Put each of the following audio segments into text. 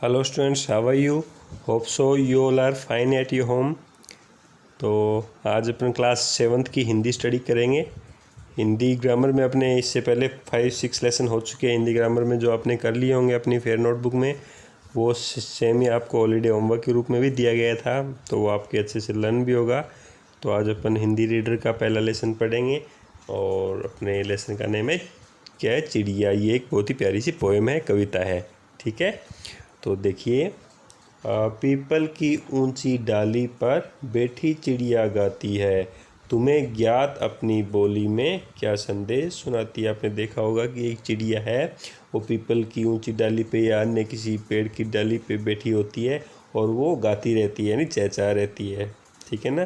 Hello students, how are you? Hope so you all are fine at your home. तो आज अपन class 7th की Hindi study करेंगे। Hindi grammar में अपने इससे पहले 5-6 लेसन हो चुके हैं हिंदी ग्रामर में, जो आपने कर लिए होंगे अपनी फेयर नोटबुक में। वो सेम ही आपको हॉलीडे होमवर्क के रूप में भी दिया गया था, तो वो आपके अच्छे से लर्न भी होगा। तो आज अपन हिंदी रीडर का पहला लेसन पढ़ेंगे और अपने लेसन का नेम है क्या है, चिड़िया। ये एक बहुत ही प्यारी सी पोएम है, कविता है। ठीक है, तो देखिए। पीपल की ऊंची डाली पर बैठी चिड़िया गाती है, तुम्हें ज्ञात अपनी बोली में क्या संदेश सुनाती है। आपने देखा होगा कि एक चिड़िया है, वो पीपल की ऊंची डाली पे या अन्य किसी पेड़ की डाली पे बैठी होती है और वो गाती रहती है, यानी चहचहा रहती है। ठीक है ना,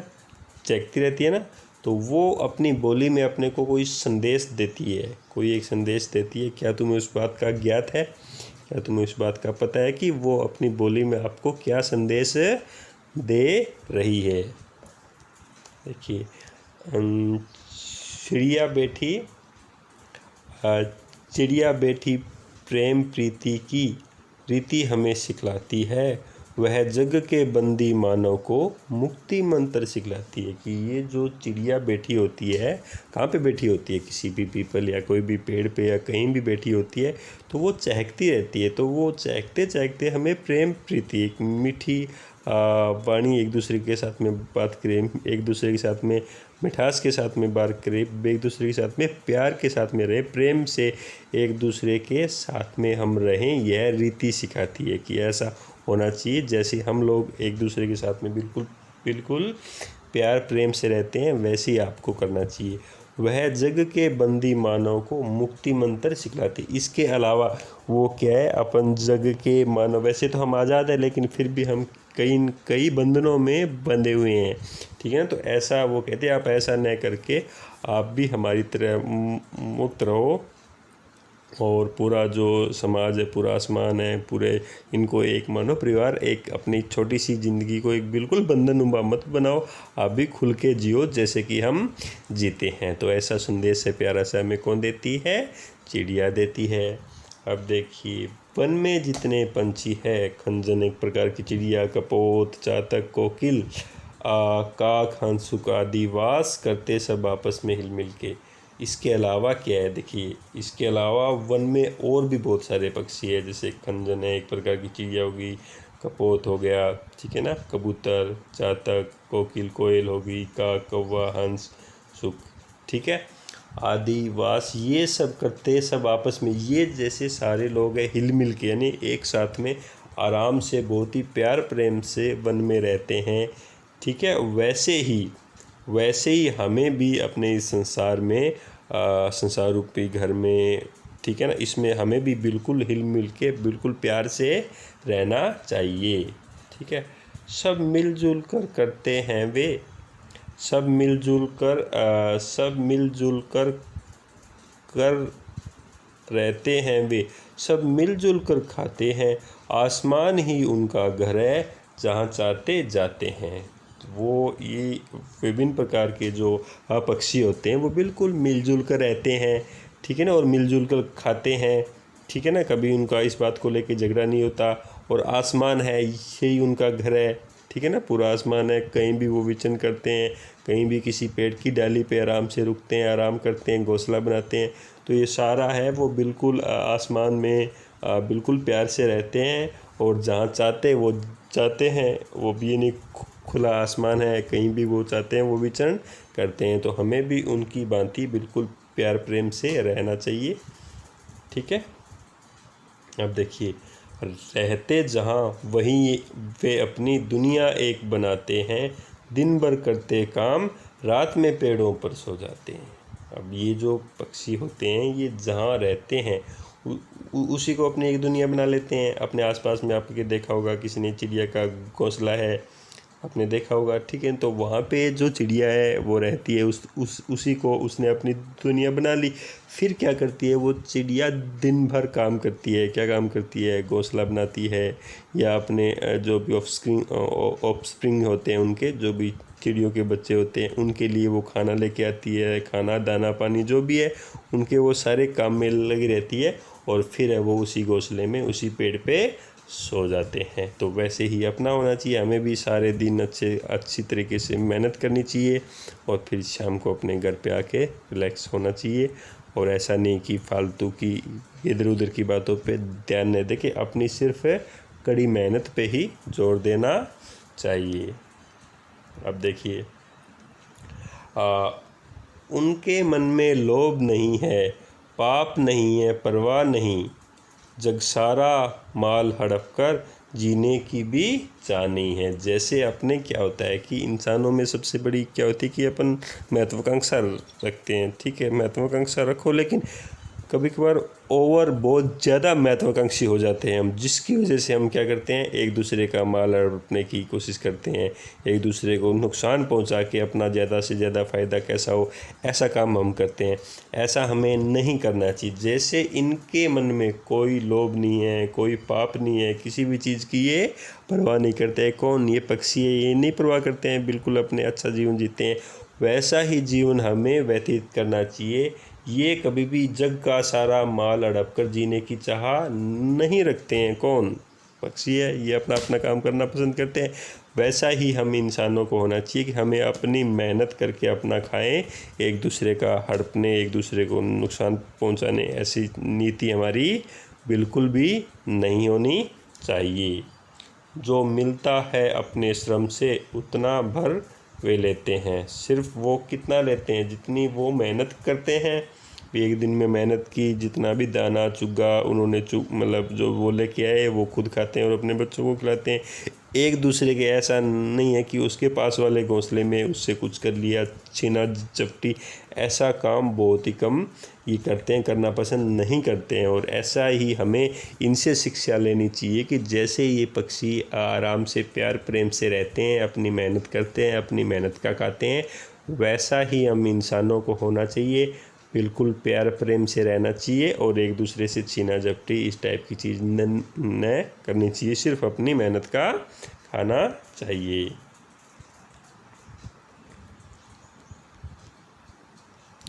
चहकती रहती है ना। तो वो अपनी बोली में अपने को कोई संदेश देती है, कोई एक संदेश देती है। क्या तुम्हें उस बात का ज्ञात है? क्या तुम्हें इस बात का पता है कि वो अपनी बोली में आपको क्या संदेश दे रही है? देखिए, चिड़िया बैठी प्रेम प्रीति की रीति हमें सिखलाती है, वह जग के बंदी मानव को मुक्ति मंत्र सिखलाती है। कि ये जो चिड़िया बैठी होती है, कहाँ पे बैठी होती है? किसी भी पीपल या कोई भी पेड़ पे या कहीं भी बैठी होती है, तो वो चहकती रहती है। तो वो चहकते चहकते हमें प्रेम प्रीति, एक मीठी वाणी, एक दूसरे के साथ में बात करें, एक दूसरे के साथ में मिठास के साथ में बात करें, एक दूसरे के साथ में प्यार के साथ में रहें, प्रेम से एक दूसरे के साथ में हम रहें। यह रीति सिखाती है कि ऐसा होना चाहिए, जैसे हम लोग एक दूसरे के साथ में बिल्कुल बिल्कुल प्यार प्रेम से रहते हैं, वैसे ही आपको करना चाहिए। वह जग के बंदी मानव को मुक्ति मंत्र सिखलाती। इसके अलावा वो क्या है, अपन जग के मानव, वैसे तो हम आज़ाद है लेकिन फिर भी हम कई बंधनों में बंधे हुए हैं। ठीक है ना, तो ऐसा वो कहते हैं, आप ऐसा न करके आप भी हमारी तरह मुक्त रहो, और पूरा जो समाज है, पूरा आसमान है, पूरे इनको एक मानो परिवार, एक अपनी छोटी सी ज़िंदगी को एक बिल्कुल बंधनुमा मत बनाओ, आप भी खुल के जियो जैसे कि हम जीते हैं। तो ऐसा संदेश है प्यारा सा हमें कौन देती है? चिड़िया देती है। अब देखिए, वन में जितने पंछी है, खंजन एक प्रकार की चिड़िया, कपोत, चातक, कोकिल, काक, हंसुक आदि वास करते सब आपस में हिल मिल के। इसके अलावा क्या है, देखिए, इसके अलावा वन में और भी बहुत सारे पक्षी है, जैसे खंजन है एक प्रकार की चिड़िया होगी, कपोत हो गया, ठीक है ना, कबूतर, चातक, कोकिल, कोयल होगी, काक, कौवा, हंस, सुख, ठीक है, आदिवास, ये सब करते सब आपस में, ये जैसे सारे लोग हैं हिल मिल के, यानी एक साथ में आराम से बहुत ही प्यार प्रेम से वन में रहते हैं। ठीक है, वैसे ही हमें भी अपने इस संसार में, संसार रूपी घर में, ठीक है ना, इसमें हमें भी बिल्कुल हिल मिल के बिल्कुल प्यार से रहना चाहिए। ठीक है, सब मिलजुल कर करते हैं वे, सब मिलजुल कर रहते हैं वे, सब मिलजुल कर खाते हैं, आसमान ही उनका घर है, जहाँ चाहते जाते हैं। वो ये विभिन्न प्रकार के जो पक्षी होते हैं, वो बिल्कुल मिलजुल कर रहते हैं, ठीक है ना, और मिलजुल कर खाते हैं। ठीक है ना, कभी उनका इस बात को लेके झगड़ा नहीं होता। और आसमान है, यही उनका घर है। ठीक है ना, पूरा आसमान है, कहीं भी वो विचरण करते हैं, कहीं भी किसी पेड़ की डाली पे आराम से रुकते हैं, आराम करते हैं, घोंसला बनाते हैं। तो ये सारा है वो बिल्कुल आसमान में बिल्कुल प्यार से रहते हैं, और जहाँ चाहते वो जाते हैं। वो भी यानी खुला आसमान है, कहीं भी वो चाहते हैं वो विचरण करते हैं। तो हमें भी उनकी भांति बिल्कुल प्यार प्रेम से रहना चाहिए। ठीक है, अब देखिए, रहते जहाँ वहीं वे अपनी दुनिया एक बनाते हैं, दिन भर करते काम, रात में पेड़ों पर सो जाते हैं। अब ये जो पक्षी होते हैं, ये जहाँ रहते हैं उसी को अपनी एक दुनिया बना लेते हैं। अपने आसपास में आपके देखा होगा, किसी ने चिड़िया का घोंसला है, आपने देखा होगा, ठीक है, तो वहाँ पे जो चिड़िया है वो रहती है, उसी को उसने अपनी दुनिया बना ली। फिर क्या करती है वो चिड़िया? दिन भर काम करती है। क्या काम करती है? घोंसला बनाती है, या अपने जो भी ऑफस्प्रिंग होते हैं, उनके जो भी चिड़ियों के बच्चे होते हैं, उनके लिए वो खाना लेके आती है, खाना दाना पानी जो भी है, उनके वो सारे काम में लगी रहती है। और फिर है वो उसी घोंसले में, उसी पेड़ पे सो जाते हैं। तो वैसे ही अपना होना चाहिए, हमें भी सारे दिन अच्छी तरीके से मेहनत करनी चाहिए और फिर शाम को अपने घर पे आके रिलैक्स होना चाहिए। और ऐसा नहीं कि फालतू की इधर उधर की बातों पे ध्यान न दे के अपनी सिर्फ कड़ी मेहनत पे ही जोर देना चाहिए। अब देखिए, उनके मन में लोभ नहीं है, पाप नहीं है, परवाह नहीं, जग सारा माल हड़प कर जीने की भी चाहनी है। जैसे अपने क्या होता है कि इंसानों में सबसे बड़ी क्या होती है कि अपन महत्वाकांक्षा रखते हैं। ठीक है, महत्वाकांक्षा रखो, लेकिन कभी कभार बहुत ज़्यादा महत्वाकांक्षी हो जाते हैं हम, जिसकी वजह से हम क्या करते हैं, एक दूसरे का माल हड़पने की कोशिश करते हैं, एक दूसरे को नुकसान पहुंचा के अपना ज़्यादा से ज़्यादा फ़ायदा कैसा हो ऐसा काम हम करते हैं। ऐसा हमें नहीं करना चाहिए। जैसे इनके मन में कोई लोभ नहीं है, कोई पाप नहीं है, किसी भी चीज़ की ये परवाह नहीं करते हैं। कौन? ये पक्षी है, ये नहीं परवाह करते हैं, बिल्कुल अपने अच्छा जीवन जीते हैं। वैसा ही जीवन हमें व्यतीत करना चाहिए। ये कभी भी जग का सारा माल हड़प कर जीने की चाह नहीं रखते हैं। कौन? पक्षी है, ये अपना अपना काम करना पसंद करते हैं। वैसा ही हम इंसानों को होना चाहिए कि हमें अपनी मेहनत करके अपना खाएं, एक दूसरे का हड़पने, एक दूसरे को नुकसान पहुंचाने, ऐसी नीति हमारी बिल्कुल भी नहीं होनी चाहिए। जो मिलता है अपने श्रम से उतना भर वे लेते हैं। सिर्फ वो कितना लेते हैं? जितनी वो मेहनत करते हैं। एक दिन में मेहनत की, जितना भी दाना चुगा उन्होंने मतलब जो वो लेके आए वो खुद खाते हैं और अपने बच्चों को खिलाते हैं। एक दूसरे के ऐसा नहीं है कि उसके पास वाले घोंसले में उससे कुछ कर लिया, छीना झपटी, ऐसा काम बहुत ही कम ये करते हैं, करना पसंद नहीं करते हैं। और ऐसा ही हमें इनसे शिक्षा लेनी चाहिए कि जैसे ये पक्षी आराम से प्यार प्रेम से रहते हैं, अपनी मेहनत करते हैं, अपनी मेहनत का खाते हैं, वैसा ही हम इंसानों को होना चाहिए। बिल्कुल प्यार प्रेम से रहना चाहिए और एक दूसरे से छीना झपटी इस टाइप की चीज़ न करनी चाहिए। सिर्फ अपनी मेहनत का खाना चाहिए।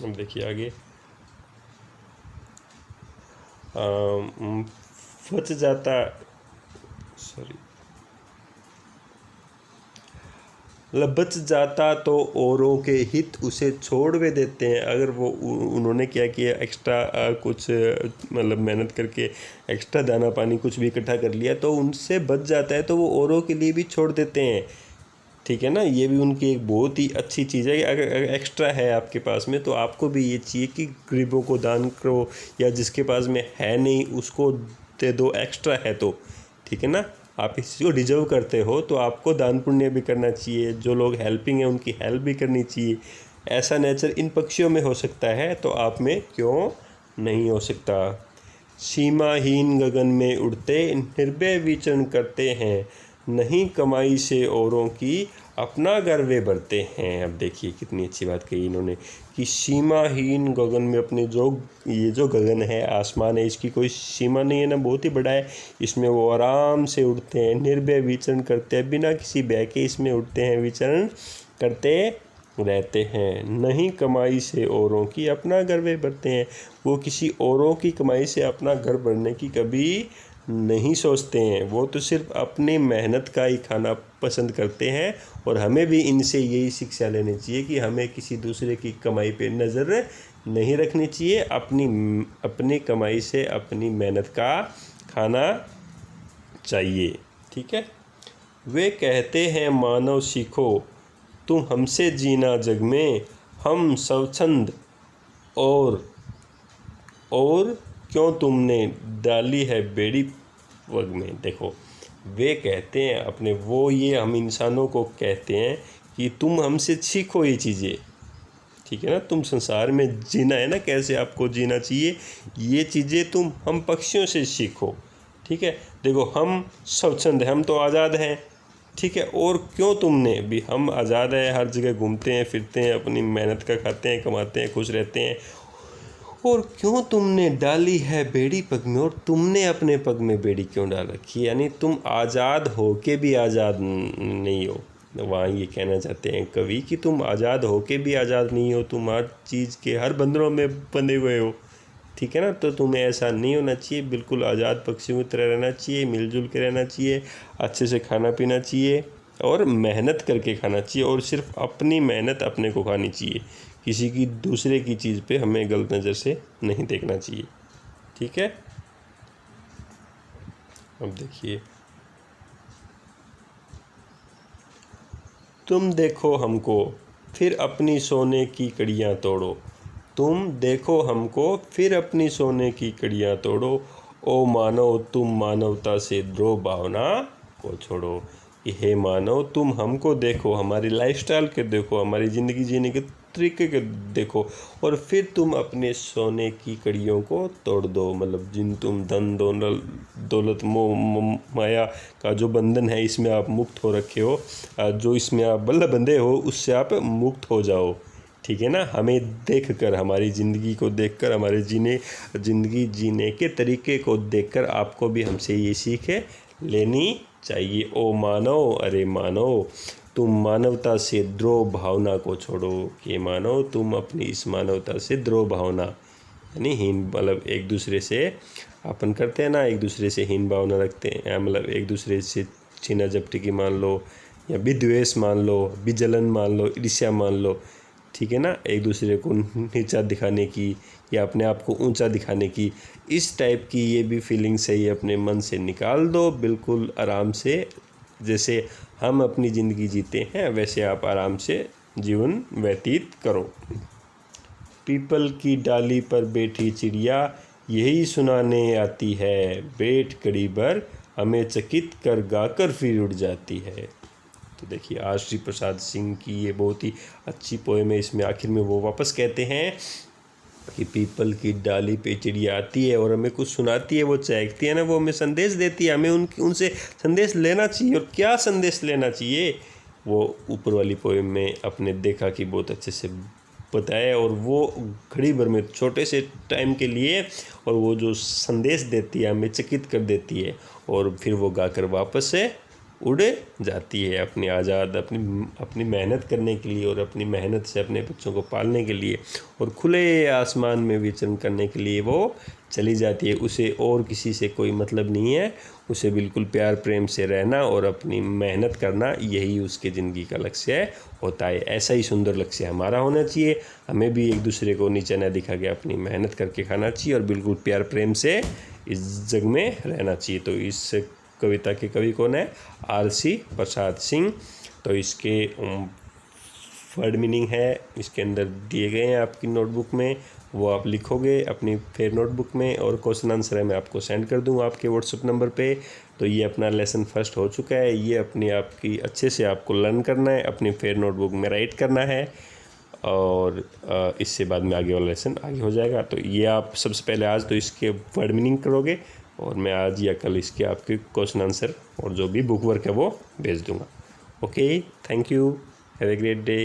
अब देखिए आगे, बच जाता बच जाता तो औरों के हित उसे छोड़ वे देते हैं। अगर वो उन्होंने क्या किया, एक्स्ट्रा कुछ मतलब मेहनत करके एक्स्ट्रा दाना पानी कुछ भी इकट्ठा कर लिया तो उनसे बच जाता है तो वो औरों के लिए भी छोड़ देते हैं। ठीक है ना, ये भी उनकी एक बहुत ही अच्छी चीज़ है कि अगर एक्स्ट्रा है आपके पास में तो आपको भी ये चाहिए कि गरीबों को दान करो, या जिसके पास में है नहीं उसको दे दो, एक्स्ट्रा है तो। ठीक है ना, आप इस चीज़ को डिजर्व करते हो तो आपको दान पुण्य भी करना चाहिए। जो लोग हेल्पिंग है उनकी हेल्प भी करनी चाहिए। ऐसा नेचर इन पक्षियों में हो सकता है तो आप में क्यों नहीं हो सकता। सीमाहीन गगन में उड़ते निर्भय विचरण करते हैं, नहीं कमाई से औरों की अपना घर वे भरते हैं। अब देखिए कितनी अच्छी बात कही इन्होंने कि सीमाहीन गगन में अपने ये जो गगन है, आसमान है, इसकी कोई सीमा नहीं है ना, बहुत ही बड़ा है। इसमें वो आराम से उड़ते हैं, निर्भय विचरण करते हैं, बिना किसी भय के इसमें उड़ते हैं, विचरण करते रहते हैं। नहीं कमाई से औरों की अपना घर वे भरते हैं। वो किसी औरों की कमाई से अपना घर भरने की कभी नहीं सोचते हैं। वो तो सिर्फ अपनी मेहनत का ही खाना पसंद करते हैं। और हमें भी इनसे यही शिक्षा लेनी चाहिए कि हमें किसी दूसरे की कमाई पे नज़र नहीं रखनी चाहिए। अपनी कमाई से अपनी मेहनत का खाना चाहिए। ठीक है। वे कहते हैं मानव सीखो तुम हमसे जीना जग में, हम स्वच्छंद और क्यों तुमने डाली है बेड़ी पग में। देखो, वे कहते हैं अपने ये हम इंसानों को कहते हैं कि तुम हमसे सीखो ये चीज़ें। ठीक है ना, तुम संसार में जीना है ना, कैसे आपको जीना चाहिए, ये चीज़ें तुम हम पक्षियों से सीखो। ठीक है, देखो हम स्वच्छंद हैं, हम तो आज़ाद हैं। ठीक है, और क्यों तुमने भी, हम आज़ाद हैं, हर जगह घूमते हैं फिरते हैं, अपनी मेहनत का खाते हैं, कमाते हैं, खुश रहते हैं। और क्यों तुमने डाली है बेड़ी पग में, और तुमने अपने पग में बेड़ी क्यों डाल रखी है। यानी तुम आज़ाद हो के भी आज़ाद नहीं हो। वहाँ ये कहना चाहते हैं कवि कि तुम आज़ाद हो के भी आज़ाद नहीं हो, तुम हर चीज़ के हर बंधनों में बंधे हुए हो। ठीक है ना। तो तुम्हें ऐसा नहीं होना चाहिए, बिल्कुल आज़ाद पक्षियों की तरह रहना चाहिए, मिलजुल के रहना चाहिए, अच्छे से खाना पीना चाहिए और मेहनत करके खाना चाहिए, और सिर्फ अपनी मेहनत अपने को खानी चाहिए। किसी की दूसरे की चीज़ पे हमें गलत नज़र से नहीं देखना चाहिए। ठीक है। अब देखिए, तुम देखो हमको फिर अपनी सोने की कड़ियाँ तोड़ो, तुम देखो हमको फिर अपनी सोने की कड़ियाँ तोड़ो, ओ मानव तुम मानवता से द्रोह भावना को छोड़ो। कि हे मानव, तुम हमको देखो, हमारी लाइफस्टाइल के देखो, हमारी ज़िंदगी जीने के तरीके के देखो, और फिर तुम अपने सोने की कड़ियों को तोड़ दो। मतलब जिन तुम धन दौलत मोह माया का जो बंधन है, इसमें आप मुक्त हो रखे हो, जो इसमें आप बंधे हो, उससे आप मुक्त हो जाओ। ठीक है ना। हमें देखकर, हमारी ज़िंदगी को देखकर, हमारे ज़िंदगी जीने के तरीके को देखकर आपको भी हमसे ये सीख लेनी चाहिए। ओ मानव, अरे मानव, तुम मानवता से द्रोह भावना को छोड़ो। कि मानव, तुम अपनी इस मानवता से द्रोह भावना, यानी हीन, मतलब एक दूसरे से अपन करते हैं ना, एक दूसरे से हीन भावना रखते हैं, मतलब एक दूसरे से छीना झपटी की मान लो, या विद्वेष मान लो, विजलन मान लो, ईर्ष्या मान लो। ठीक है ना। एक दूसरे को नीचा दिखाने की या अपने आप को ऊंचा दिखाने की, इस टाइप की ये भी फीलिंग्स है, ये अपने मन से निकाल दो बिल्कुल आराम से। जैसे हम अपनी ज़िंदगी जीते हैं, वैसे आप आराम से जीवन व्यतीत करो। पीपल की डाली पर बैठी चिड़िया यही सुनाने आती है, बैठ कड़ी भर हमें चकित कर गाकर फिर उड़ जाती है। तो देखिए, आर श्री प्रसाद सिंह की ये बहुत ही अच्छी पोएम है। इसमें आखिर में वो वापस कहते हैं कि पीपल की डाली पे चिड़िया आती है और हमें कुछ सुनाती है, वो चहकती है ना, वो हमें संदेश देती है, हमें उनसे संदेश लेना चाहिए। और क्या संदेश लेना चाहिए, वो ऊपर वाली पोएम में अपने देखा कि बहुत अच्छे से बताया। और वो घड़ी भर में, छोटे से टाइम के लिए, और वो जो संदेश देती है हमें चकित कर देती है, और फिर वो गाकर वापस से उड़ जाती है अपनी आज़ाद, अपनी मेहनत करने के लिए, और अपनी मेहनत से अपने बच्चों को पालने के लिए, और खुले आसमान में विचरण करने के लिए वो चली जाती है। उसे और किसी से कोई मतलब नहीं है, उसे बिल्कुल प्यार प्रेम से रहना और अपनी मेहनत करना, यही उसके ज़िंदगी का लक्ष्य होता है। ऐसा ही सुंदर लक्ष्य हमारा होना चाहिए। हमें भी एक दूसरे को नीचा न दिखा के अपनी मेहनत करके खाना चाहिए, और बिल्कुल प्यार प्रेम से इस जग में रहना चाहिए। तो इस कविता के कवि कौन है? R C Prasad Singh. तो इसके वर्ड मीनिंग है, इसके अंदर दिए गए हैं आपकी नोटबुक में, वो आप लिखोगे अपनी फिर नोटबुक में, और क्वेश्चन आंसर है मैं आपको सेंड कर दूँगा आपके व्हाट्सएप नंबर पे। तो ये अपना लेसन फर्स्ट हो चुका है, ये अपनी आपकी अच्छे से आपको लर्न करना है, अपनी फिर नोटबुक में राइट करना है, और इससे बाद में आगे वाला लेसन आगे हो जाएगा। तो ये आप सबसे पहले आज तो इसके वर्ड मीनिंग करोगे, और मैं आज या कल इसके आपके क्वेश्चन आंसर और जो भी बुक वर्क है वो भेज दूँगा। Okay, thank you, have a great day.